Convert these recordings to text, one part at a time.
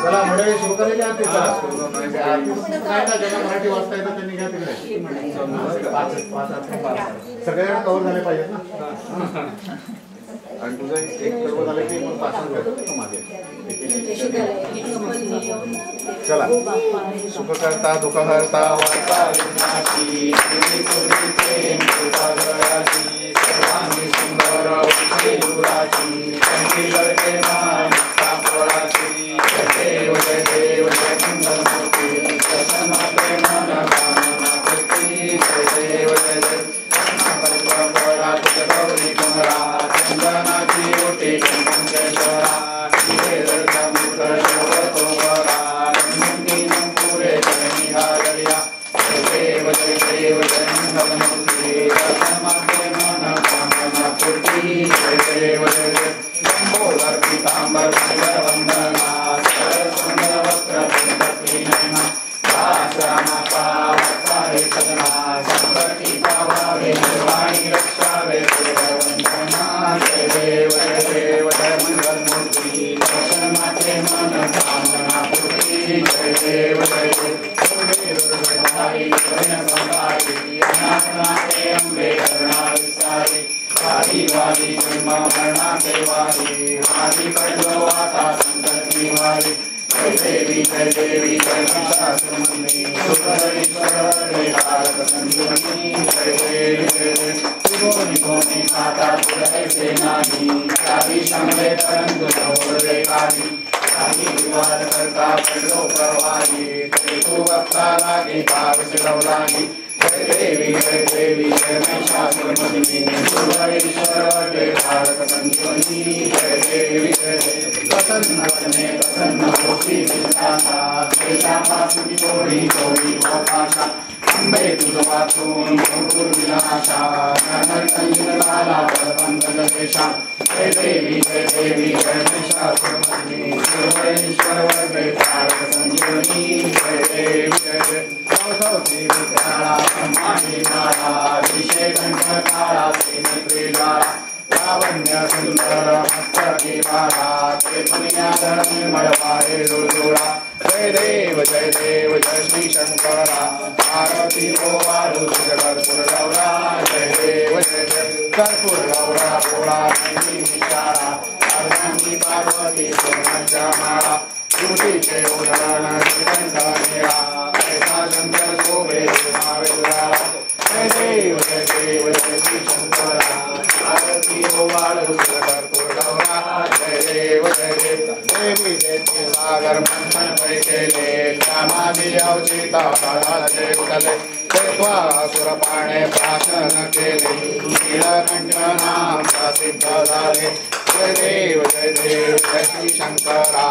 चला मंडळी सुरू करायची आरती. काय ना ज्यांना मराठी वाचता येतं त्यांनी घ्या तिकडे. सगळ्यांना कव्हर झाले पाहिजेत ना. आणि तुझं एक सर्व झालं की मग पाचन करतो मागे. चला. सुख करता दुःख करता वार्ता सर्वांगी सुंदर उराची कंठी करते मान सापळाची. देव जय देव जय मंगलमूर्ती दर्शनाते मन कामना कृती. जय देव जय जय कल्पना तुझ गौरी कुमरा चंदनाची ओटी कंकेश्वरा. मुख शोभतो वरा नंदीनं पुरे चरणी घालया. जय देव जय देव जय मंगलमूर्ती दर्शनाते मन कामना कृती. जय देव जय जय लंबोदर पीतांबर वंदना सुंदर वस्त्र नयना. दासरामा पावसारे सदना संकटी पावावे निर्वाणी रक्षावे वंदना. जय देव जय देव जय मंगलमूर्ती दर्शनाचे मन कामना पूर्ती. जय देव जय जय दुर्गधारी भयसंहारी अनाथनाथे अंबे करुणा विस्तारी. वारी वारी जन्म मरणाचे वारी वारी पडलो आता संकटी वारी. जय देवी जय देवी जय महिषासुरमर्दिनी सुरधरेश्वर तारक संजीवनी. जय देवी जय जय त्रिभुवनी भुवनी माता तुझे नाही. सारी शंभे परंतु नवरे काही. काही विवाद करता पडलो प्रवाही तरी तू बघता लागे पावस लागी. जय देवी जय देवी जय महिषासुरमर्दिनी सुरधरेश्वर तारक संजीवनी. जय देवी जय जय प्रसन्न वचने प्रसन्न होती विश्वासा. देशापासून चोरी चोरी वपाशा. अंबे तुझ वाचून भरपूर विनाशा. नरकलीन झाला पंकज देशा. जय देवी जय देवी जय महिषासुरमर्दिनी सुरधरेश्वर वर्गे तारक संजीवनी. जय देवी जय जय देवी काळा ब्रह्मांडी काळा विषय कंठ काळा त्रिनेत्री काळा. लावण्य सुंदर मस्तकी बाळा ते पुण्याधर निर्मळ वारे डोळा. जय देव जय देव जय श्री शंकरा आरती ओ वाळू कर्पूर गौरा. जय देव जय जय कर्पूर गौरा पोळा नंदी विशाळा. अर्धांगी पार्वती सोनाच्या माळा. कृतीचे उदाहरण श्रीकंठ निळा. ऐसा शंकर शोभे महावेला. जय देव जय देव जय श्री शंकरा आरती ओ वाळू कर्पूर गौरा. जय देव जय देव देवी देते सागर मंथन पै केले. त्यामादी अवचिता फळाचे उठले. ते त्वासुर पाणे प्राशन केले. नीलकंठ नाम प्रसिद्ध झाले. जय देव जय देव जय श्री शंकरा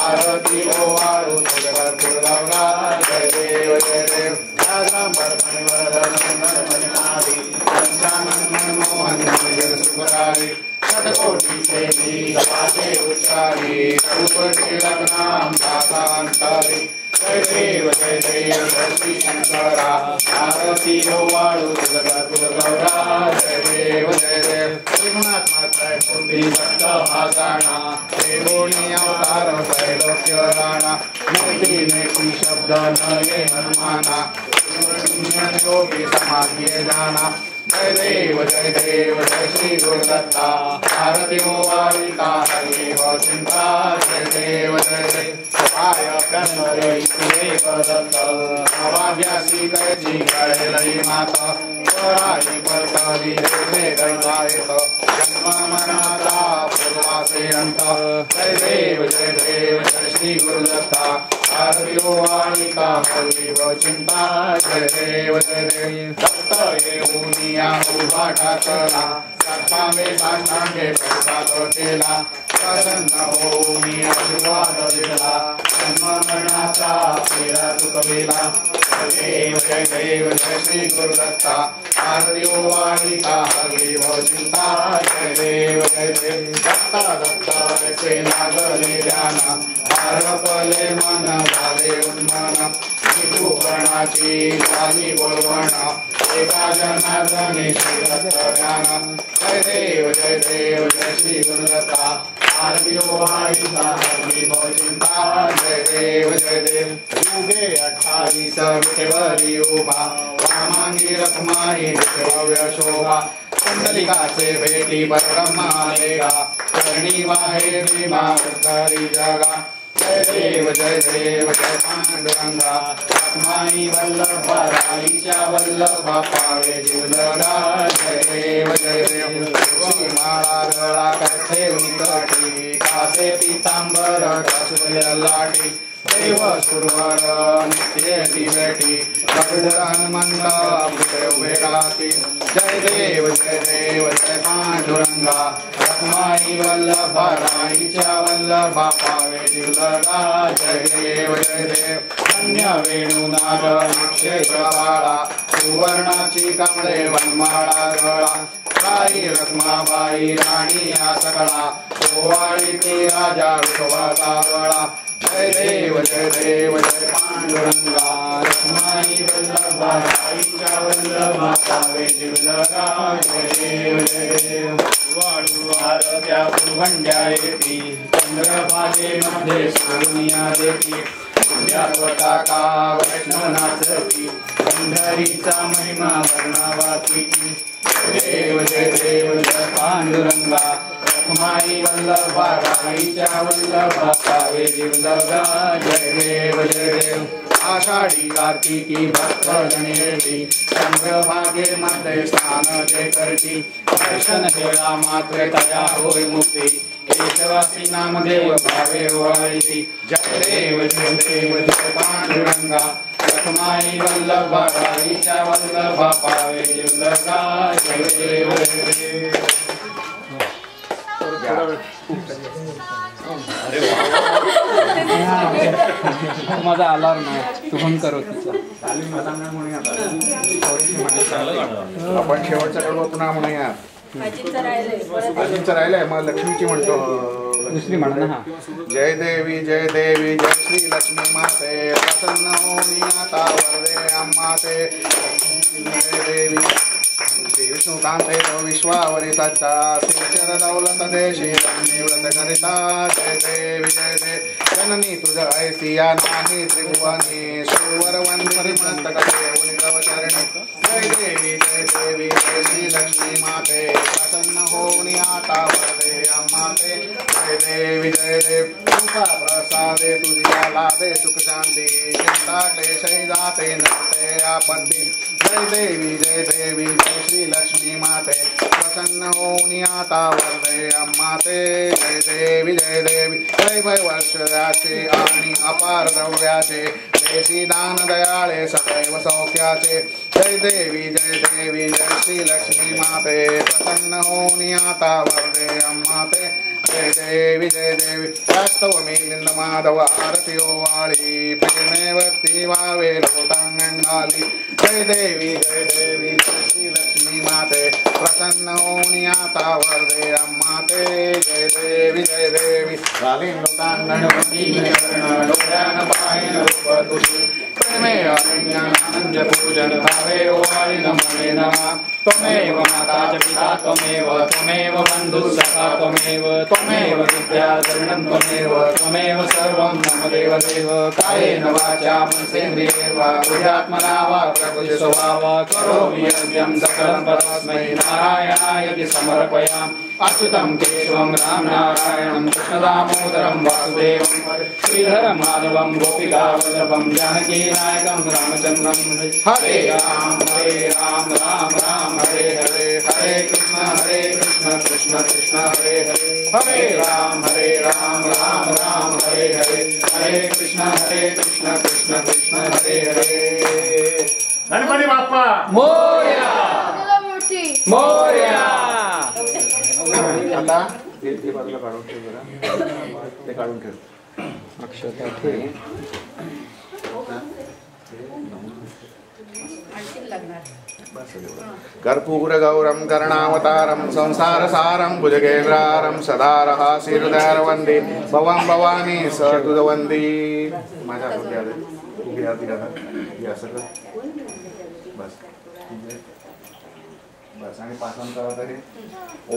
आरती ओ वाळू कर्पूर गौरा. जय देव जय देव राजांबर फणिवरधर मनमनादी पंचानन मनमोहन मंदिर सुखकारी. शतकोटी देवी कपाटे उच्चारी रूपटी लग्नाम दातांतरी. जय देव जय देव जय श्री शंकरा आरती ओ वाळू कर्पूर गौरा. जय देव जय देव त्रिगुणात्मक त्रैपुटी सप्त भागाना. त्रिगुणी अवतार त्रैलोक्य राणा. नेती नेती शब्द नये हनुमाना. योगी समाधिये जाना. जय देव जय देव जय श्री गुरुदत्ता आरती ओ वारिका हरि हो चिंता. जय देव जय जय सहाय प्रणरे एक दत्त. अवाग्यासी कैची कळेलई माता. स्वराई परताली रे दैवायत. जन्म मनाचा पूर्वासे अंत. जय देव जय देव जय श्री गुरुदत्ता आरती ओ वारिका हरि हो चिंता. जय देव जय देव दत्त येऊनिया उभा ठाकला. साठावे साठांगे प्रसाद केला. प्रसन्न होऊनी आशीर्वाद दिला. जन्म मरणाचा फेरा चुकविला. जय देव जय देव जय श्री गुरुदत्ता आरती ओ वारिका हरि हो चिंता. जय देव जय देव दत्ता दत्ता ऐसे लागले ध्यान. आरपले मन झाले उन्मन. विभूषणाची झाली बोलवण. एका जनार्दनी श्री दत्त ज्ञान. जय देव जय श्री गुरुदत्ता आरतियो वाईचा विभव चिंता जय देव युगे 28 विठेवरी उभा वामांगी रखमाई भव्य शोभा कुंडलिकाचे भेटी परब्रह्मा लेगा करणी वाहे भीमा उद्धरी जगा जय देव जय पांडुरंगा रखमाई वल्लभा राईच्या वल्लभा पावे जीवलगा जय देव माळा गळा करते उंकटी कासे पितांबर कसुल लाटी देव सुरवर नित्य दिवेटी कपिल हनुमंत उभे राहती जय देव जय पांडुरंगा रखमाई वल्लभा राईच्या वल्लभा पावे जीवलगा जय देव धन्य वेणुनाद क्षेत्र बाळा सुवर्णाची कमळे वनमाळा गळा राई रखमाबाई राणी या सकळा ओवाळी ती राजा विठोबाचा गळा जय देव जय पांडुरंगा रखमाई वल्लभा राईच्या वल्लभा पावे जीवलगा जय देव वाळू आरत्या पुरवंड्या येती चंद्रभागेमध्ये सोनिया देती पताका वैष्णव नाचती पंढरीचा महिमा वर्णावाती देव जय पांडुरंगा रखमाई वल्लभा राईच्या वल्लभा पावे जीवलगा जय देव आषाढी कार्तिकी भक्त जनेती चंद्रभागे मध्ये स्नान जे करती दर्शन हेळा मात्र तया होय मुक्ती केशवासी नामदेव भावे वाळीती जय देव जय पांडुरंगा रखमाई वल्लभा राईच्या वल्लभा पावे जीवलगा जय देव माझा अलार्म आहे तू फोन करो तिचा आपण शेवटचा कडवा पुन्हा म्हणूया अजिंचं राहिलंय मग लक्ष्मीची म्हणतो दुसरी म्हणा ना जय देवी जय श्री लक्ष्मी माते प्रसन्न होनी आता वरदे अम्मा ते जय देवी श्री विष्णुकांते तो विश्वावरी सच्चा श्रीचर दौलत देशी निवृत्त करिता जय देवी जननी तुझ ऐसिया नाही त्रिभुवनी सुरवर वंदनी मस्तक देऊनी गवचरणी जय देवी जय श्री लक्ष्मी माते प्रसन्न होनी आता वरदे अम्मा ते जय देवी तुझा प्रसादे तुझ्या लाभे सुख शांती चिंता क्लेश जाते नसते आपत्ती जय देवी जय श्री लक्ष्मी माते प्रसन्न होनी आता वरदे अम्मा ते जय देवी वैभव वर्षाचे आणि अपार द्रव्याचे देशी दान दयाळे सदैव सौख्याचे जय देवी जय श्री लक्ष्मी माते प्रसन्न होनी आता वरदे अम्मा ते जय देवी वास्तव मिलिंद माधव आरती ओवाळी प्रेमे भक्ती वावे लोटांगणाली जय देवी श्री लक्ष्मी माते प्रसन्न होनी आता वरदे अम्मा ते जय देवी झाली लोटांगणवती डोळ्यान पाहिन रूप तुझी प्रेमे अरण्यानंद पूजन भावे ओवाळी नमने नमः त्वमेव माता च पिता त्वमेव बन्धुः सखा त्वमेव विद्याधरणं त्वमेव सर्वं मम देव कायेन वाचा मनसेन्द्रिये वा बुद्ध्यात्मना वा प्रकृतिस्वभावा करोमि यज्ञं सकलं परस्मै नारायणाय समर्पयामि अच्युतं केशवं राम नारायणं कृष्णदामोदरं वासुदेवं श्रीधरं माधवं गोपिकावल्लभं जानकीनायकं रामचन्द्रं हरे राम राम राम हरे हरे कृष्ण कृष्ण हरे हरे राम राम राम हरे हरे कृष्ण कृष्ण हरे हरे गणपती बाप्पा मोरया मोरया आता ते बाजूला काढून ठेव जरा ते काढून ठेव अक्षता ठेव कर्पूर गौरम करुणावतारम संसार सारम भुजगेंद्रारम सदारः शिरदारवंदे भवं भवानी सतुदवंदी माझ्या या सगळं बस बस आणि पासन करा तरी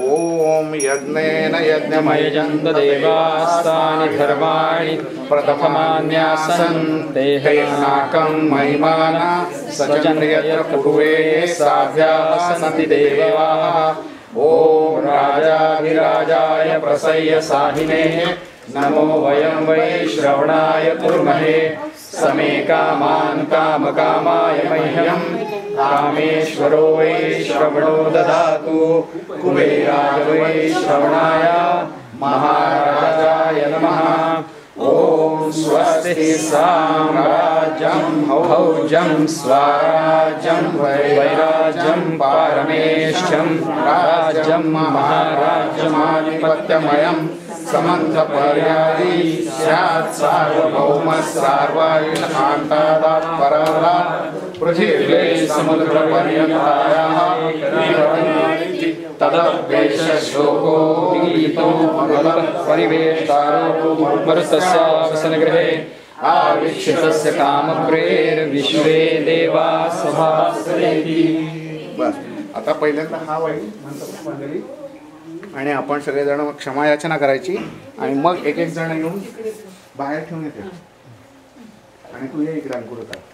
ओम यज्ञेन यज्ञमयजन्त देवास्तानि धर्माणि प्रथमान्यासन् तेहनाकं महिमाना सजनयत्पुवे साभ्यासन्ति देवाः। ॐ राजाधिराजाय प्रसय्य साहिने नमो वयं वै श्रवणाय कुर्महे। समे कामान् कामकामाय मह्यं कामेश्वरो वै श्रवणो ददातु। कुबेराय वै श्रवणाय महाराजाय नमः। ॐ स्वस्ति साम्राज्यं भौजं स्वराज्यं वैराज्यं पारमेष्ठ्यं राज्यं महाराज्यमाधिपत्यमयं समन्तपर्यायी स्यात् सार्वभौमस्सार्वायुषकान्तादात् पराः पृथिव्यै समुद्रपर्यन्तायाः तदप्येषश्लोको गीतो परिवेष्टारो मरुतस्यावसनगृहे आवीक्षितस्य कामप्रेर्विश्वे देवा सभासरेति। बस आता पहिल्यांदा हा वाई म्हणतो मंडळी आणि आपण सगळेजण क्षमा याचना करायची आणि मग एक एक जण येऊन बाहेर ठेवून येते आणि तू ये इकडे अंकुरता